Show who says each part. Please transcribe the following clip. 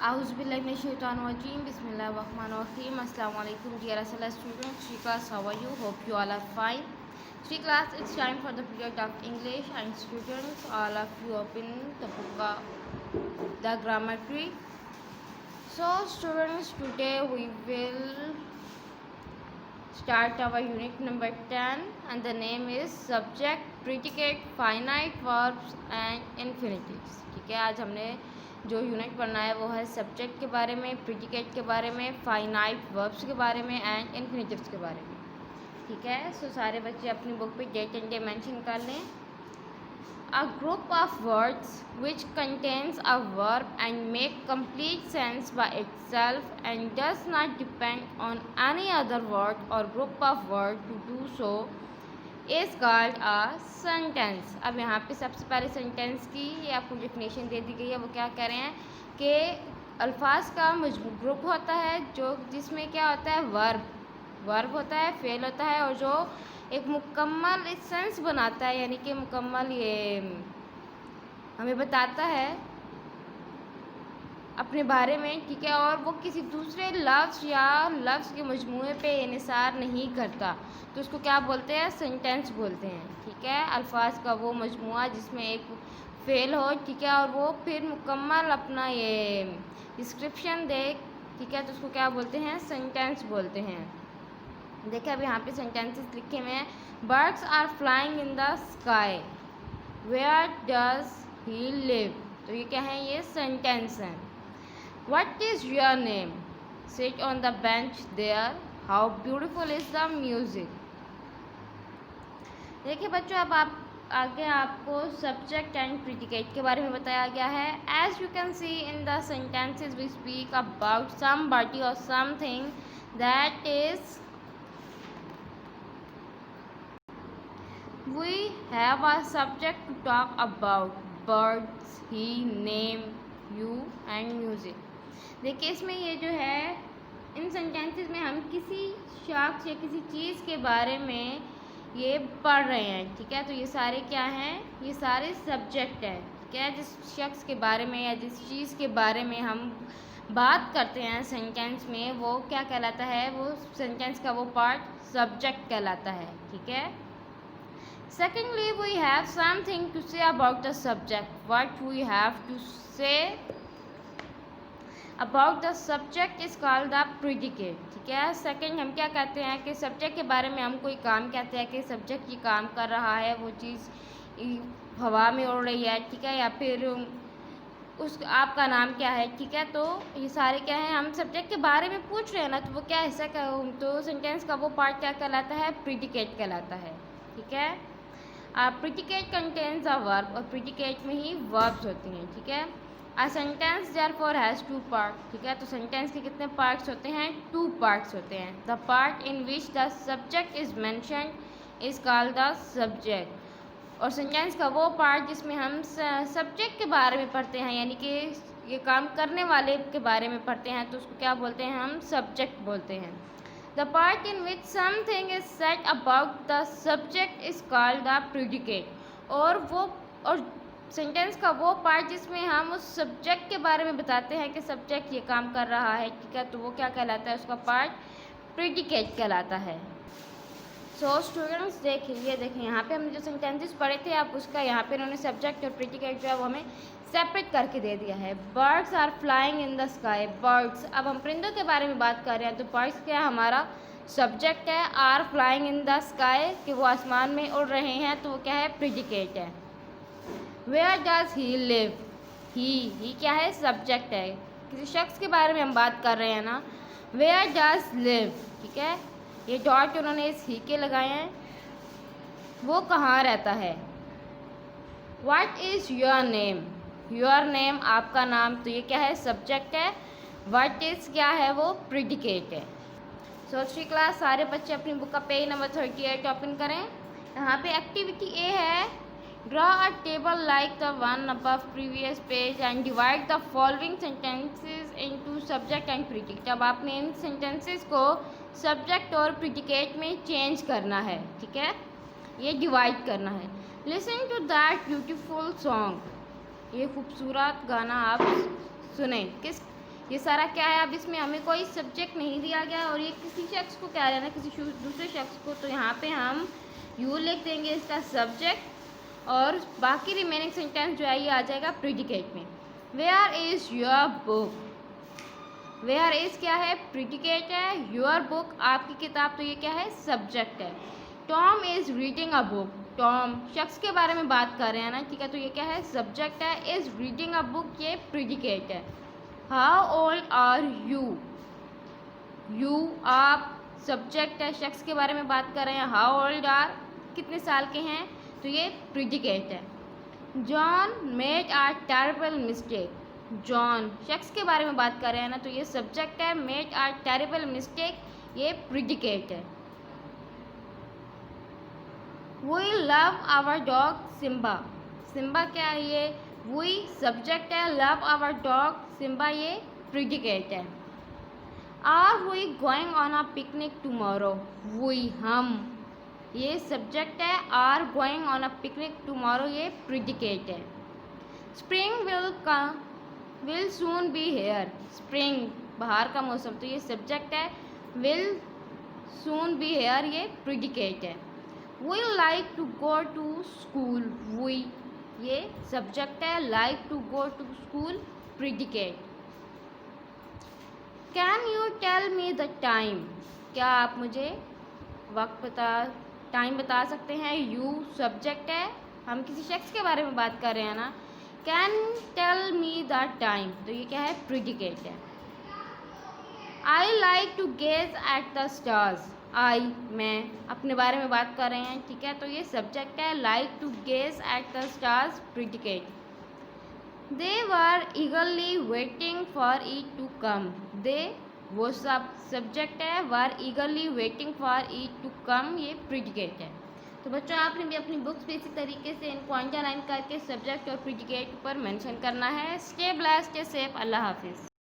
Speaker 1: Auzubillahiminash-shaytanir-rajeem. Bismillahir-rahmanir-rahim. Assalamu alaikum dear SLS students. Shri class, how are you? Hope you all are fine. Shri class, it's time for the period of English, and students, all of you open the book the grammar tree. So students, today we will start our unit number 10, and the name is subject, predicate, finite verbs and infinitives. ठीक है, आज हमने जो unit पढ़ना है वो है subject के बारे में, प्रिडिकेट के बारे में, फाइनाइट वर्ब्स के बारे में एंड इन्फिनिटिव्स के बारे में. ठीक है, सो सारे बच्चे अपनी बुक पे डेट एंड डे मेंशन कर लें. A group of words which contains a verb and make complete sense by itself and does not depend on any other word or group of words to do so is called a sentence. अब यहाँ पे सबसे पहले sentence की ये आपको definition दे दी गई है. वो क्या कह रहे हैं कि अल्फाज का ग्रुप होता है जो जिसमें क्या होता है वर्ब होता है, फेल होता है, और जो एक मुकम्मल सेंस बनाता है, यानी कि मुकम्मल ये हमें बताता है अपने बारे में. ठीक है, और वो किसी दूसरे लफ्ज़ या लफ्ज़ के मजमूए पे इन्हिसार नहीं करता, तो उसको क्या बोलते हैं? सेंटेंस बोलते हैं. ठीक है, अल्फाज का वो मजमूआ जिसमें एक फेल हो, ठीक है, और वो फिर मुकम्मल अपना ये डिस्क्रिप्शन दे. ठीक है, तो उसको क्या बोलते हैं? सेंटेंस बोलते हैं. देखिए अब यहाँ पे सेंटेंसेस लिखे हुए हैं. Birds are flying in the sky, where does he live. तो ये क्या है? ये सेंटेंस है. What is your name? Sit on the bench there, how beautiful is the music. देखिए बच्चों, अब आप आगे आपको सब्जेक्ट एंड प्रिडिकेट के बारे में बताया गया है. As you can see in the sentences we speak about somebody और something that is we have a subject to talk about: birds, he, name, you and music. देखिए इसमें ये जो है इन सेंटेंसेस में हम किसी शख्स या किसी चीज़ के बारे में ये पढ़ रहे हैं. ठीक है, तो ये सारे क्या हैं? ये सारे सब्जेक्ट हैं. ठीक है, जिस शख्स के बारे में या जिस चीज़ के बारे में हम बात करते हैं सेंटेंस में, वो क्या कहलाता है? वो सेंटेंस का वो पार्ट सब्जेक्ट कहलाता है. ठीक है. Secondly, we have something to say about the subject. What we have to say about the subject is called the predicate. ठीक है, सेकंड हम क्या कहते हैं कि सब्जेक्ट के बारे में हम कोई काम कहते हैं कि सब्जेक्ट ये काम कर रहा है, वो चीज़ हवा में उड़ रही है. ठीक है, या फिर उस आपका नाम क्या है. ठीक है, तो ये सारे क्या है? हम सब्जेक्ट के बारे में पूछ रहे हैं ना, तो वो क्या हिस्सा का, तो सेंटेंस का वो पार्ट क्या कहलाता है? प्रिडिकेट कहलाता है. ठीक है, प्रिडिकेट कंटेन्स अ वर्ब, और प्रिडिकेट में ही वर्ब्स होती हैं. ठीक है, a sentence therefore has two part. ठीक है, तो सेंटेंस के कितने पार्ट्स होते हैं? 2 पार्ट्स होते हैं. The part in which the subject is mentioned is called the subject. और सेंटेंस का वो पार्ट जिसमें हम सब्जेक्ट के बारे में पढ़ते हैं, यानी कि ये काम करने वाले के बारे में पढ़ते हैं, तो उसको क्या बोलते हैं? हम सब्जेक्ट बोलते हैं. The part in which something is said about the subject is called the predicate. और सेंटेंस का वो पार्ट जिसमें हम उस सब्जेक्ट के बारे में बताते हैं कि सब्जेक्ट ये काम कर रहा है. ठीक है, तो वो क्या कहलाता है? उसका पार्ट प्रिडिकेट कहलाता है. सो स्टूडेंट्स देखें यहाँ पे हमने जो सेंटेंसेस पढ़े थे, आप उसका यहाँ पे उन्होंने सब्जेक्ट और प्रिडिकेट जो है वो हमें सेपरेट करके दे दिया है. Birds are flying in the sky. Birds, अब हम परिंदों के बारे में बात कर रहे हैं, तो बर्ड्स क्या हमारा सब्जेक्ट है. Are flying in the sky, कि वो आसमान में उड़ रहे हैं, तो वो क्या है? प्रिडिकेट है. Where does he live. He क्या है? सब्जेक्ट है. किसी शख्स के बारे में हम बात कर रहे हैं ना. Where does live. ठीक है, ये डॉट उन्होंने इस ही के लगाए हैं. वो कहाँ रहता है? What is your name. Your name, आपका नाम, तो ये क्या है? सब्जेक्ट है. व्हाट इज़ क्या है? वो प्रिडिकेट है. सो श्री क्लास, सारे बच्चे अपनी बुक का पेज नंबर 38 ओपन करें. यहाँ पे एक्टिविटी ए है, draw a table like the one above previous page and divide the following sentences into subject and predicate. अब आपने इन सेंटेंसेस को सब्जेक्ट और प्रिडिकेट में चेंज करना है. ठीक है, ये डिवाइड करना है. Listen to that beautiful song. ये खूबसूरत गाना आप सुने. ये सारा क्या है, अब इसमें हमें कोई सब्जेक्ट नहीं दिया गया और ये किसी शख्स को कह रहे हैं ना, किसी दूसरे शख्स को, तो यहाँ पे हम यू लिख देंगे इसका सब्जेक्ट और बाकी रिमेनिंग सेंटेंस जो है ये आ जाएगा प्रीडिकेट में। Where is your book, where is क्या है, प्रीडिकेट है, योर बुक आपकी किताब, तो ये क्या है, सब्जेक्ट है। Tom is reading a book, Tom शख्स के बारे में बात कर रहे हैं ना, ठीक है, तो ये क्या है, सब्जेक्ट है। इज़ रीडिंग अ बुक ये प्रीडिकेट है। How old are you, you आप सब्जेक्ट है, शख्स के बारे में बात कर रहे हैं। हाउ ओल्ड आर कितने साल के हैं, तो ये प्रीडिकेट है। John made a terrible mistake, John शख्स के बारे में बात कर रहे हैं ना, तो ये सब्जेक्ट है। मेड अ टेरिबल मिस्टेक ये प्रीडिकेट है। We love our dog Simba, Simba क्या है, ये वी सब्जेक्ट है, लव आवर डॉग सिम्बा ये प्रीडिकेट है। Are we going on a picnic tomorrow, we हम ये सब्जेक्ट है। Are going on a picnic tomorrow ये प्रीडिकेट है। Spring will soon be here, spring बाहर का मौसम, तो ये सब्जेक्ट है। विल सून बी हेयर ये प्रीडिकेट है। We like to go to school, we ये सब्जेक्ट है। Like to go to school predicate. Can you tell me the time, क्या आप मुझे टाइम बता सकते हैं। यू सब्जेक्ट है, हम किसी शख्स के बारे में बात कर रहे हैं ना। Can tell me the time, तो ये क्या है, प्रीडिकेट है। I like to gaze at the stars, I मैं अपने बारे में बात कर रहे हैं, ठीक है, तो ये सब्जेक्ट है। Like to gaze at the stars predicate. They were eagerly waiting for it to come, they वो सब सब्जेक्ट है। Were eagerly waiting for it to come ये प्रीडिकेट है। तो बच्चों आपने भी अपनी बुक्स पे इसी तरीके से इनको अंडरलाइन करके सब्जेक्ट और प्रीडिकेट पर मेंशन करना है। स्टे ब्लेस्ड, स्टे सेफ, अल्लाह हाफिज़।